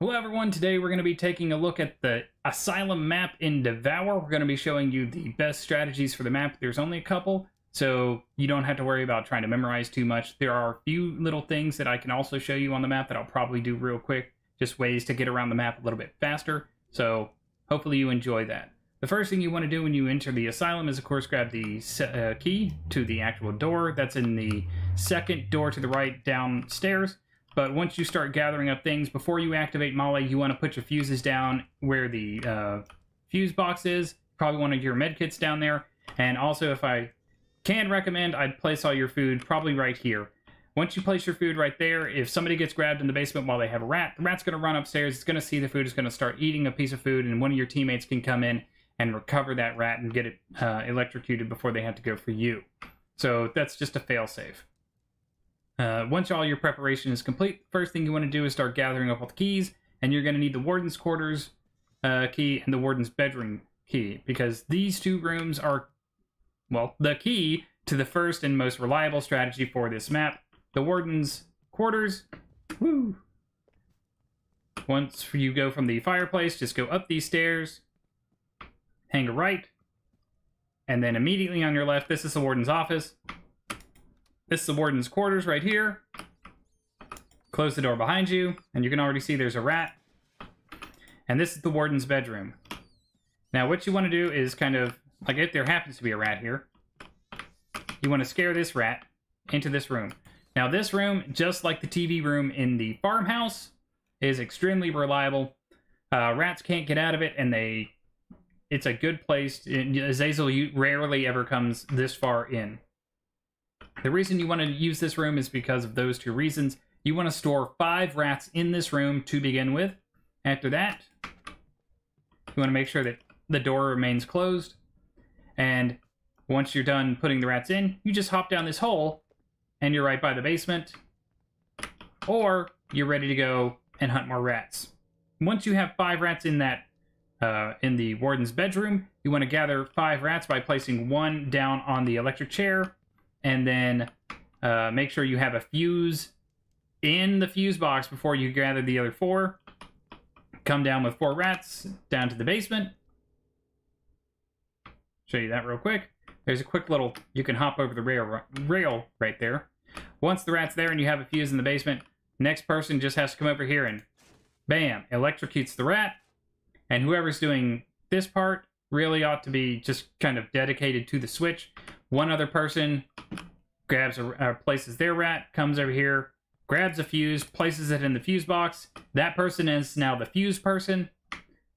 Hello everyone, today we're going to be taking a look at the Asylum map in DEVOUR. We're going to be showing you the best strategies for the map. There's only a couple, so you don't have to worry about trying to memorize too much. There are a few little things that I can also show you on the map that I'll probably do real quick, just ways to get around the map a little bit faster, so hopefully you enjoy that. The first thing you want to do when you enter the Asylum is, of course, grab the key to the actual door. That's in the second door to the right downstairs. But once you start gathering up things, before you activate Molly, you want to put your fuses down where the fuse box is. Probably one of your medkits down there. And also, if I can recommend, I'd place all your food probably right here. Once you place your food right there, if somebody gets grabbed in the basement while they have a rat, the rat's going to run upstairs, it's going to see the food, it's going to start eating a piece of food, and one of your teammates can come in and recover that rat and get it electrocuted before they have to go for you. So that's just a fail-safe. Once all your preparation is complete, first thing you want to do is start gathering up all the keys, and you're going to need the warden's quarters key and the warden's bedroom key, because these two rooms are, well, the key to the first and most reliable strategy for this map. The warden's quarters, woo! Once you go from the fireplace, just go up these stairs, hang a right, and then immediately on your left, this is the warden's office. This is the warden's quarters right here. Close the door behind you, and you can already see there's a rat. And this is the warden's bedroom. Now, what you want to do is kind of, like if there happens to be a rat here, you want to scare this rat into this room. Now, this room, just like the TV room in the farmhouse, is extremely reliable. Rats can't get out of it, and it's a good place. Azazel rarely ever comes this far in. The reason you want to use this room is because of those two reasons. You want to store 5 rats in this room to begin with. After that, you want to make sure that the door remains closed. And once you're done putting the rats in, you just hop down this hole, and you're right by the basement. Or you're ready to go and hunt more rats. Once you have 5 rats in that in the warden's bedroom, you want to gather 5 rats by placing 1 down on the electric chair. And then make sure you have a fuse in the fuse box before you gather the other 4. Come down with 4 rats down to the basement. Show you that real quick. There's a quick little, you can hop over the rail right there. Once the rat's there and you have a fuse in the basement, next person just has to come over here and bam, electrocutes the rat. And whoever's doing this part really ought to be just kind of dedicated to the switch. One other person grabs places their rat, comes over here, grabs a fuse, places it in the fuse box. That person is now the fuse person,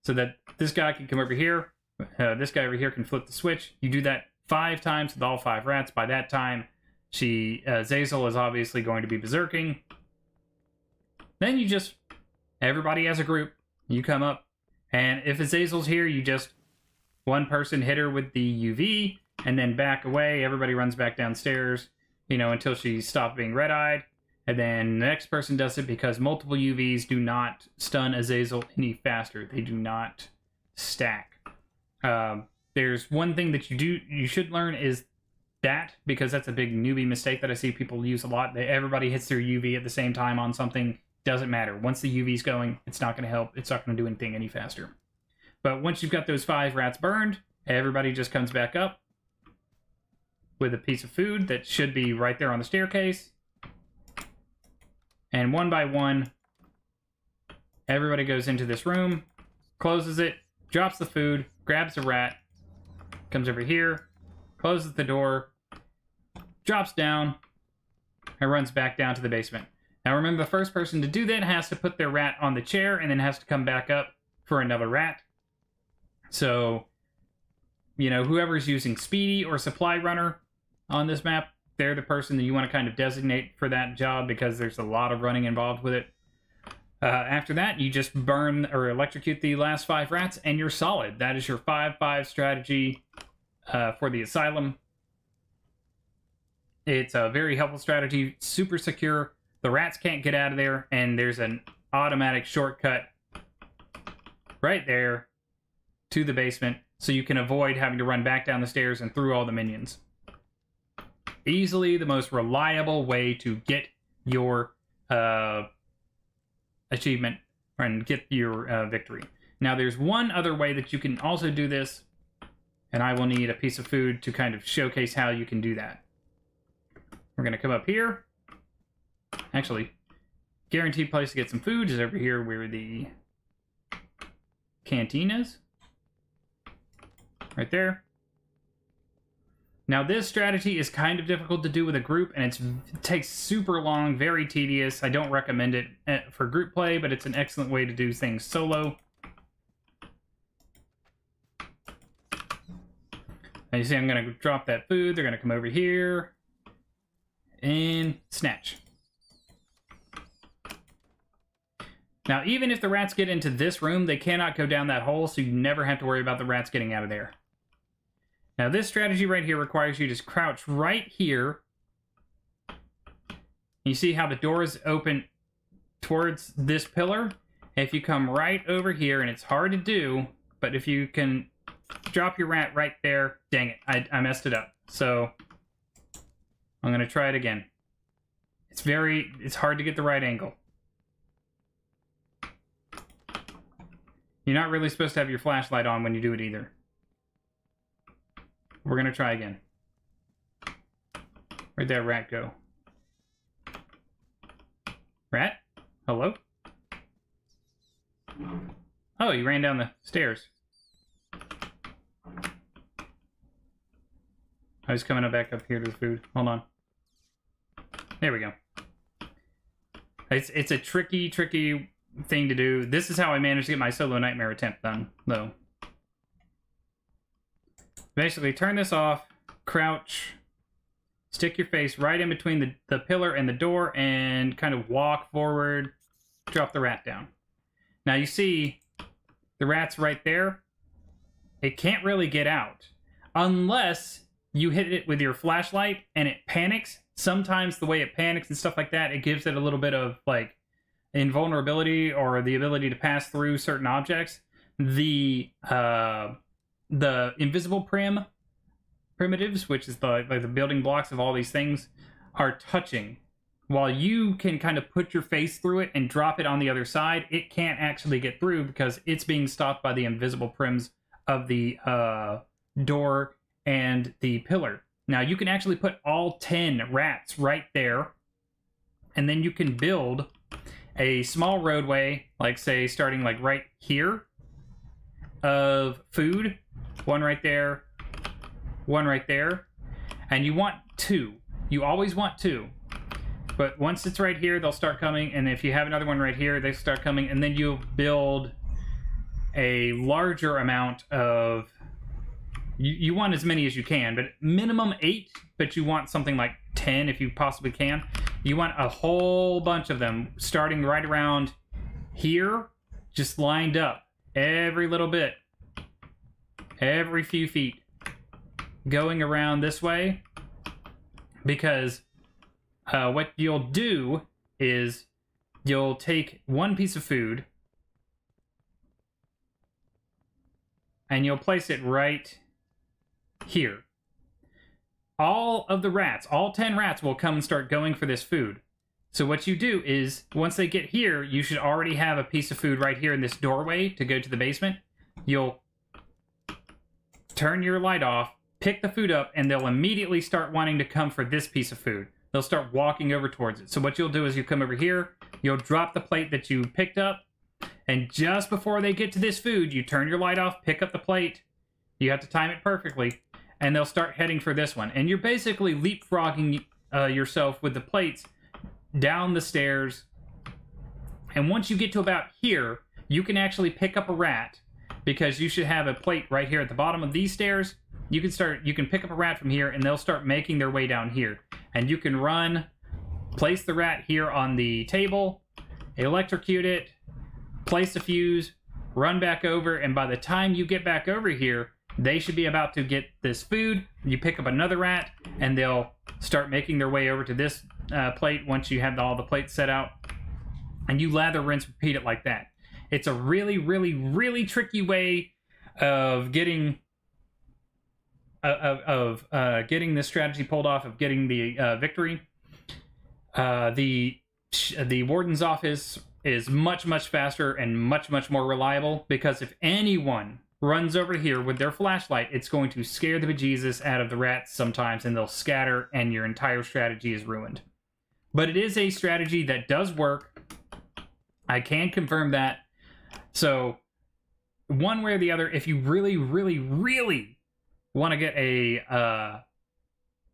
so that this guy can come over here. This guy over here can flip the switch. You do that 5 times with all 5 rats. By that time, Zazel is obviously going to be berserking. Then you just, everybody as a group, you come up, and if Azazel's here, you just, one person hit her with the UV, and then back away. Everybody runs back downstairs, you know, until she stops being red-eyed. And then the next person does it because multiple UVs do not stun Azazel any faster. They do not stack. There's one thing that you should learn is that, because that's a big newbie mistake that I see people use a lot. Everybody hits their UV at the same time on something. Doesn't matter. Once the UV's going, it's not going to help. It's not going to do anything any faster. But once you've got those 5 rats burned, everybody just comes back up with a piece of food that should be right there on the staircase. And one by one, everybody goes into this room, closes it, drops the food, grabs the rat, comes over here, closes the door, drops down, and runs back down to the basement. Now remember, the first person to do that has to put their rat on the chair and then has to come back up for another rat. So, you know, whoever's using Speedy or Supply Runner on this map, they're the person that you want to kind of designate for that job, because there's a lot of running involved with it. After that, you just burn or electrocute the last 5 rats, and you're solid. That is your 5-5 strategy for the Asylum. It's a very helpful strategy, super secure. The rats can't get out of there, and there's an automatic shortcut right there to the basement, so you can avoid having to run back down the stairs and through all the minions. Easily the most reliable way to get your achievement and get your victory. Now, there's one other way that you can also do this, and I will need a piece of food to kind of showcase how you can do that. We're going to come up here. Actually, guaranteed place to get some food is over here where the canteen is. Right there. Now, this strategy is kind of difficult to do with a group, and it takes super long, very tedious. I don't recommend it for group play, but it's an excellent way to do things solo. And you see I'm going to drop that food. They're going to come over here and snatch. Now, even if the rats get into this room, they cannot go down that hole, so you never have to worry about the rats getting out of there. Now, this strategy right here requires you to just crouch right here. You see how the door is open towards this pillar? If you come right over here, and it's hard to do, but if you can drop your rat right there, dang it, I messed it up. So, I'm going to try it again. It's hard to get the right angle. You're not really supposed to have your flashlight on when you do it either. We're going to try again. Where'd that rat go? Rat? Hello? Oh, he ran down the stairs. I was coming back up here to the food. Hold on. There we go. It's a tricky thing to do. This is how I managed to get my solo nightmare attempt done, though. Basically, turn this off, crouch, stick your face right in between the pillar and the door, and kind of walk forward, drop the rat down. Now you see, the rat's right there. It can't really get out, unless you hit it with your flashlight and it panics. Sometimes the way it panics and stuff like that, it gives it a little bit of, like, invulnerability or the ability to pass through certain objects. The invisible primitives, which is like the building blocks of all these things, are touching. While you can kind of put your face through it and drop it on the other side, it can't actually get through because it's being stopped by the invisible prims of the door and the pillar. Now, you can actually put all 10 rats right there, and then you can build a small roadway, like, say, starting, like, right here, of food. One right there, one right there, and you want 2. You always want 2. But once it's right here, they'll start coming, and if you have another one right here, they start coming, and then you'll build a larger amount of... You want as many as you can, but minimum 8, but you want something like 10 if you possibly can. You want a whole bunch of them starting right around here, just lined up, every little bit, every few feet, going around this way, because what you'll do is you'll take one piece of food and you'll place it right here. All of the rats, all 10 rats will come and start going for this food. So what you do is, once they get here, you should already have a piece of food right here in this doorway to go to the basement. You'll turn your light off, pick the food up, and they'll immediately start wanting to come for this piece of food. They'll start walking over towards it. So what you'll do is you come over here, you'll drop the plate that you picked up, and just before they get to this food, you turn your light off, pick up the plate. You have to time it perfectly, and they'll start heading for this one. And you're basically leapfrogging yourself with the plates down the stairs. And once you get to about here, you can actually pick up a rat, because you should have a plate right here at the bottom of these stairs. You can pick up a rat from here, and they'll start making their way down here. And you can run, place the rat here on the table, electrocute it, place a fuse, run back over, and by the time you get back over here, they should be about to get this food. You pick up another rat, and they'll start making their way over to this plate once you have all the plates set out. And you lather, rinse, repeat it like that. It's a really, really, really tricky way of getting getting this strategy pulled off, of getting the victory. The warden's office is much, much faster and much, much more reliable, because if anyone runs over here with their flashlight, it's going to scare the bejesus out of the rats sometimes, and they'll scatter, and your entire strategy is ruined. But it is a strategy that does work. I can confirm that. So, one way or the other, if you really, really, really want to get a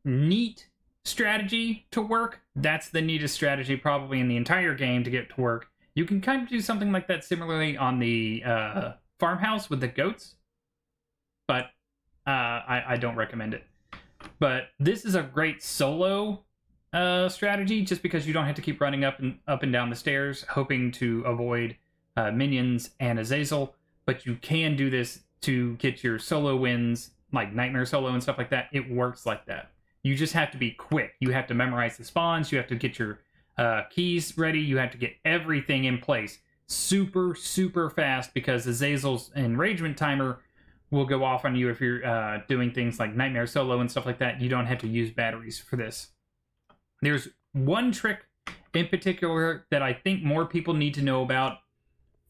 neat strategy to work, that's the neatest strategy probably in the entire game to get to work. You can kind of do something like that similarly on the farmhouse with the goats, but I don't recommend it. But this is a great solo strategy, just because you don't have to keep running up and down the stairs hoping to avoid minions and Azazel, but you can do this to get your solo wins, like Nightmare Solo and stuff like that. It works like that. You just have to be quick. You have to memorize the spawns. You have to get your keys ready. You have to get everything in place super, super fast, because Azazel's enragement timer will go off on you if you're doing things like Nightmare Solo and stuff like that. You don't have to use batteries for this. There's one trick in particular that I think more people need to know about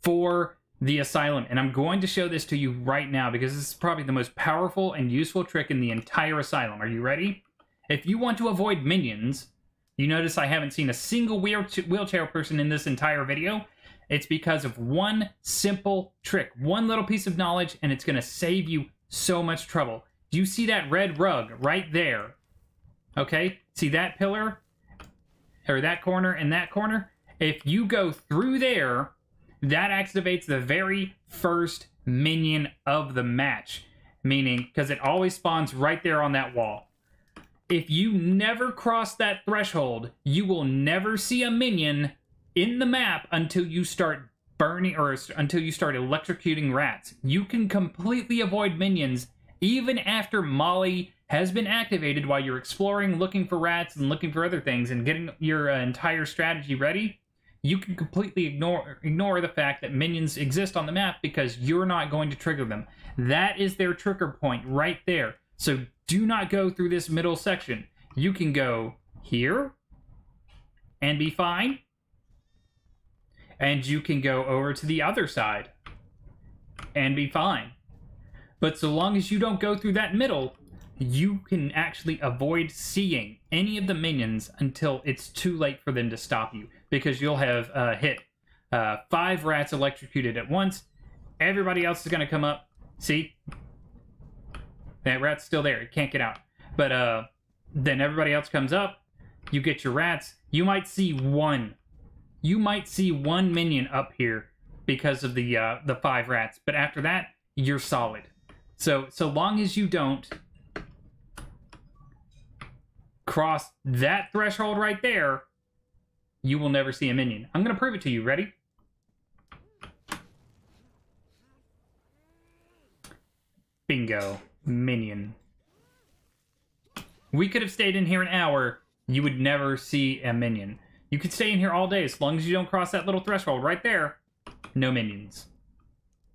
for the Asylum, and I'm going to show this to you right now because this is probably the most powerful and useful trick in the entire Asylum. Are you ready? If you want to avoid minions, you notice I haven't seen a single wheelchair person in this entire video. It's because of one simple trick, one little piece of knowledge, and it's going to save you so much trouble. Do you see that red rug right there? Okay, see that pillar? Or that corner and that corner? If you go through there, that activates the very first minion of the match. Meaning, because it always spawns right there on that wall. If you never cross that threshold, you will never see a minion in the map until you start burning, or until you start electrocuting rats. You can completely avoid minions even after Molly has been activated while you're exploring, looking for rats and looking for other things and getting your entire strategy ready. You can completely ignore the fact that minions exist on the map because you're not going to trigger them. That is their trigger point right there. So do not go through this middle section. You can go here and be fine. And you can go over to the other side and be fine. But so long as you don't go through that middle, you can actually avoid seeing any of the minions until it's too late for them to stop you. Because you'll have hit 5 rats electrocuted at once. Everybody else is going to come up. See? That rat's still there. It can't get out. But then everybody else comes up. You get your rats. You might see one. You might see one minion up here because of the 5 rats. But after that, you're solid. So long as you don't cross that threshold right there, you will never see a minion. I'm going to prove it to you. Ready? Bingo. Minion. We could have stayed in here an hour. You would never see a minion. You could stay in here all day as long as you don't cross that little threshold right there. No minions.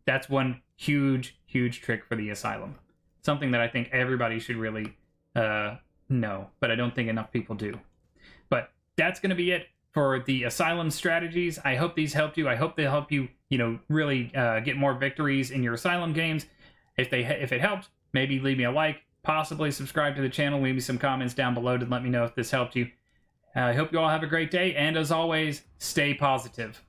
That's one huge, huge trick for the Asylum. Something that I think everybody should really know, but I don't think enough people do. But that's going to be it for the Asylum strategies. I hope these helped you. I hope they help you, really get more victories in your Asylum games. If it helped, maybe leave me a like, possibly subscribe to the channel, leave me some comments down below to let me know if this helped you. I hope you all have a great day, and as always, stay positive.